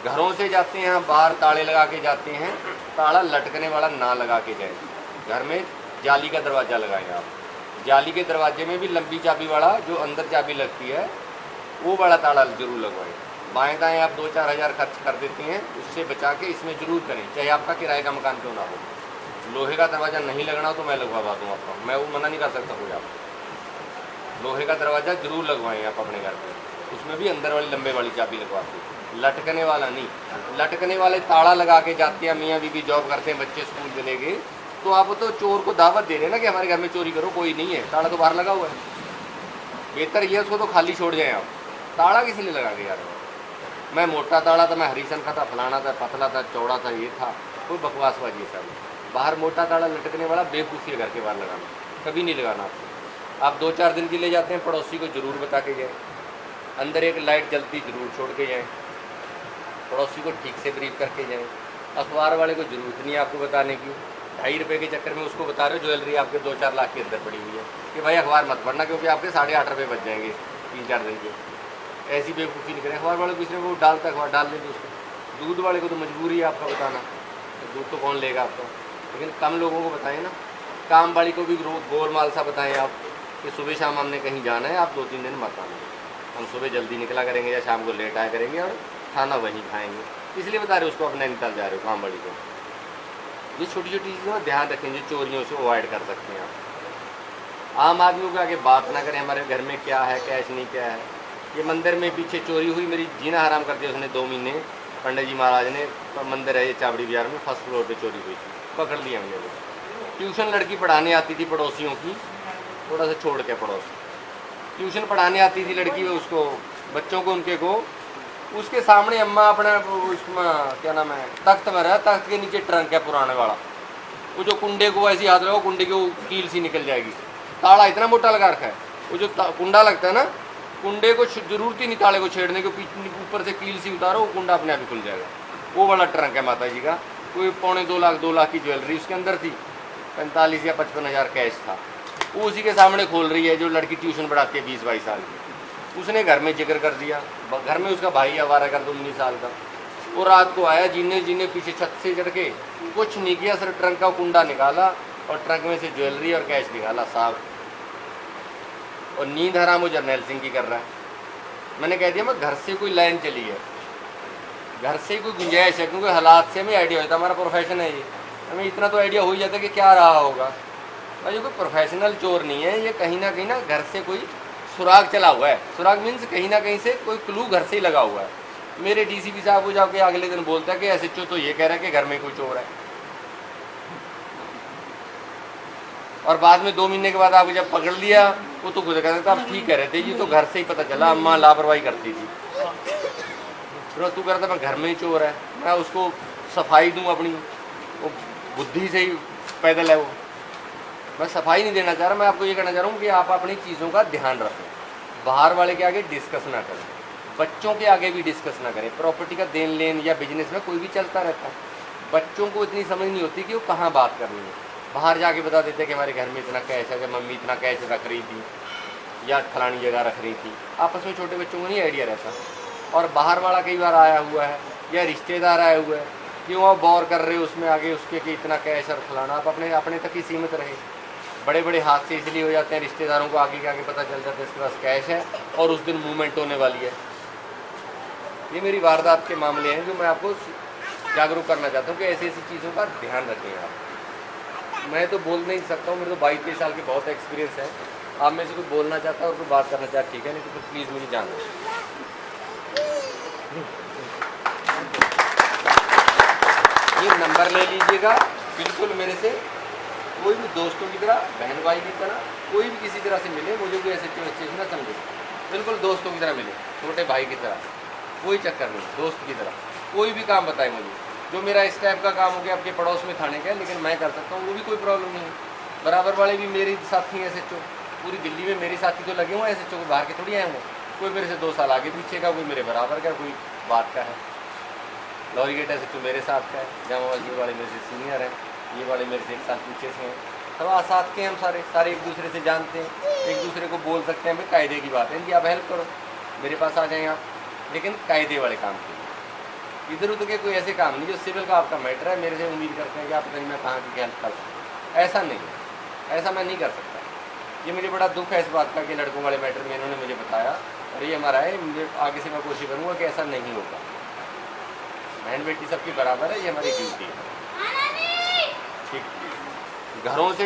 घरों से जाते हैं बाहर ताले लगा के जाते हैं, ताला लटकने वाला ना लगा के जाए। घर में जाली का दरवाज़ा लगाएं आप। जाली के दरवाजे में भी लंबी चाबी वाला जो अंदर चाबी लगती है वो वाला ताला जरूर लगवाएं। बाएं दाएं आप 2-4 हज़ार खर्च कर देते हैं, उससे बचा के इसमें जरूर करें, चाहे आपका किराए का मकान क्यों ना हो। लोहे का दरवाज़ा नहीं लगना तो मैं लगवा दूँ आपका, मैं वो मना नहीं कर सकता कोई आप। लोहे का दरवाज़ा जरूर लगवाएं आप अपने घर पर, उसमें भी अंदर वाली लंबे वाली चाबी लगवा दें, लटकने वाला नहीं। लटकने वाले ताला लगा के जाते हैं, मियाँ बीवी जॉब करते हैं, बच्चे स्कूल चले गए, तो आप तो चोर को दावत दे रहे हैं ना कि हमारे घर में चोरी करो, कोई नहीं है, ताला तो बाहर लगा हुआ है। बेहतर ये उसको तो खाली छोड़ जाएं आप, ताला किस लिए लगा के यार। मैं मोटा ताला था, मैं हरीसन का था, फलाना था, पतला था, चौड़ा था, ये था, कोई बकवासबाजी है सारी। बाहर मोटा ताला लटकने वाला बेवकूफ़ी है घर के बाहर लगाना, कभी नहीं लगाना आपको। आप 2-4 दिन के लिए जाते हैं, पड़ोसी को ज़रूर बता के जाएँ, अंदर एक लाइट जलती ज़रूर छोड़ के जाएँ, पड़ोसी को ठीक से ब्रीफ करके जाएँ। अखबार वाले को ज़रूरत नहीं है आपको बताने की, 2.5 रुपये के चक्कर में उसको बता रहे हो ज्वेलरी आपके 2-4 लाख के अंदर पड़ी हुई है कि भाई अखबार मत पढ़ना क्योंकि आपके 8.5 रुपये बच जाएंगे 3-4 दिन के। ऐसी बेवकूफ़ी नहीं करें। अखबार वाले को किसी ने वो डालता अखबार डाल लेंगे उसको। दूध वाले को तो मजबूरी है आपका बताना, तो दूध तो कौन लेगा आपका, लेकिन कम लोगों को बताएं ना। काम वाली को भी गोल माल सा बताएं आप कि सुबह शाम हमने कहीं जाना है, आप 2-3 दिन मत आना, हम सुबह जल्दी निकला करेंगे या शाम को लेट आया करेंगे और खाना वहीं खाएंगे, इसलिए बता रहे उसको अपने निकल जा रहे हो काम वाली को। ये छोटी छोटी चीज़ों का ध्यान रखें जो चोरियों से अवॉइड कर सकते हैं आप। आम आदमियों के आगे बात ना करें हमारे घर में क्या है कैश नहीं क्या है। ये मंदिर में पीछे चोरी हुई, मेरी जीना हराम कर दिया उसने 2 महीने। पंडित जी महाराज ने, मंदिर है ये चावड़ी बाजार में, फर्स्ट फ्लोर पे चोरी हुई थी, पकड़ लिया हमने वो। ट्यूशन लड़की पढ़ाने आती थी पड़ोसियों की, थोड़ा सा छोड़ के पड़ोस, ट्यूशन पढ़ाने आती थी लड़की, उसको बच्चों को उनके को, उसके सामने अम्मा अपना उसमें क्या नाम है तख्त में रहा, तख्त के नीचे ट्रंक है पुराने वाला, वो जो कुंडे को ऐसी हाथ लगाओ कुंडे की कील सी निकल जाएगी, ताला इतना मोटा लगा रखा है, वो जो कुंडा लगता है ना, कुंडे को जरूरत ही नहीं ताले को छेड़ने को, ऊपर से कील सी उतारो वो कुंडा अपने आप ही खुल जाएगा। वो वाला ट्रंक है माता जी का, कोई 2.25 लाख की ज्वेलरी उसके अंदर थी, 45 या 55 हज़ार कैश था, वो उसी के सामने खोल रही है जो लड़की ट्यूशन पढ़ाती है 20-22 साल की। उसने घर में जिक्र कर दिया, घर में उसका भाई आवारा कर 19 साल का, वो रात को आया जीने पीछे छत से चढ़ के, कुछ नहीं किया, सिर्फ ट्रंक का कुंडा निकाला और ट्रंक में से ज्वेलरी और कैश निकाला साहब, और नींद हराम वो जर्नैल सिंह की कर रहा है। मैंने कह दिया मैं घर से कोई लाइन चली है, घर से कोई गुंजाइश है, क्योंकि हालात से हमें आइडिया होता है, हमारा प्रोफेशन है ये, हमें इतना तो आइडिया हो ही जाता है कि क्या रहा होगा। भाई ये कोई प्रोफेशनल चोर नहीं है, ये कहीं ना घर से कोई सुराग चला हुआ है। सुराग मीन्स कहीं ना कहीं से कोई क्लू घर से ही लगा हुआ है। मेरे डीसीपी साहब को जाके अगले दिन बोलता है कि एसएचओ तो ये कह रहा है कि घर में कोई चोर है, और बाद में 2 महीने के बाद आपको जब पकड़ लिया वो तो खुद कहता था आप ठीक कह रहे थे, ये तो घर से ही पता चला, अम्मा लापरवाही करती थी। फिर तू कहता मैं घर में ही चोर है, मैं उसको सफाई दूँ अपनी, वो बुद्धि से ही पैदल है वो। मैं सफाई नहीं देना चाह रहा, मैं आपको ये कहना चाह रहा हूँ कि आप अपनी चीज़ों का ध्यान रखें, बाहर वाले के आगे डिस्कस ना करें, बच्चों के आगे भी डिस्कस ना करें। प्रॉपर्टी का देन लेन या बिजनेस में कोई भी चलता रहता है, बच्चों को इतनी समझ नहीं होती कि वो कहाँ बात करनी है। बाहर जाके बता देते कि हमारे घर में इतना कैश है, कि मम्मी इतना कैश रख रही थी या फलानी जगह रख रही थी। आपस में छोटे बच्चों को नहीं आइडिया रहता, और बाहर वाला कई बार आया हुआ है या रिश्तेदार आए हुए हैं, क्यों आप बौर कर रहे हो उसमें आगे उसके कि इतना कैश और फलाना। आप अपने तक ही सीमित रहे। बड़े बड़े हादसे इसलिए हो जाते हैं, रिश्तेदारों को आगे के आगे पता चल जाता है इसके पास कैश है और उस दिन मूवमेंट होने वाली है। ये मेरी वारदात के मामले हैं जो मैं आपको जागरूक करना चाहता हूँ कि ऐसी ऐसी चीज़ों का ध्यान रखें आप। मैं तो बोल नहीं सकता हूँ, मेरे तो 22-23 साल के बहुत एक्सपीरियंस है। आप में से कोई बोलना चाहता है और कोई बात करना चाहता है ठीक है, नहीं तो फिर प्लीज़ मुझे जान दो। ये नंबर ले लीजिएगा, बिल्कुल मेरे से कोई भी दोस्तों की तरह, बहन भाई की तरह, कोई भी किसी तरह से मिले, मुझे कोई ऐसे चीज़ ना समझे, बिल्कुल दोस्तों की तरह मिले, छोटे भाई की तरह, कोई चक्कर नहीं, दोस्त की तरह। कोई भी काम बताए मुझे, जो मेरा इस टाइप का काम हो गया आपके पड़ोस में थाने का है लेकिन मैं कर सकता हूँ, वो भी कोई प्रॉब्लम नहीं है। बराबर वाले भी मेरे साथी हैं एसएचओ, पूरी दिल्ली में मेरे साथी तो लगे हुए हैं एसएचओ को, बाहर के थोड़ी आए हुए, कोई मेरे से 2 साल आगे पीछे का, कोई मेरे बराबर का, कोई बात का है। लॉरी गेट एसएचओ मेरे साथ का है, जामा मस्जिद वाले मेरे से सीनियर हैं, ये वाले मेरे से 1 साल पीछे से हैं, सब साथ के हम सारे एक दूसरे से जानते हैं, एक दूसरे को बोल सकते हैं। भाई कायदे की बात है इनकी, आप हेल्प करो, मेरे पास आ जाएँ आप, लेकिन कायदे वाले काम के लिए। इधर उधर के कोई ऐसे काम नहीं जो सिविल का आपका मैटर है मेरे से उम्मीद करते हैं कि आप पता नहीं मैं कहाँ की हेल्प कर सकूँ, ऐसा नहीं है, ऐसा मैं नहीं कर सकता। ये मुझे बड़ा दुख है इस बात का कि लड़कों वाले मैटर में इन्होंने मुझे बताया और ये हमारा है, मुझे आगे से मैं कोशिश करूँगा कि ऐसा नहीं होगा। बहन बेटी सबकी बराबर है, ये हमारी ड्यूटी है। ठीक, घरों से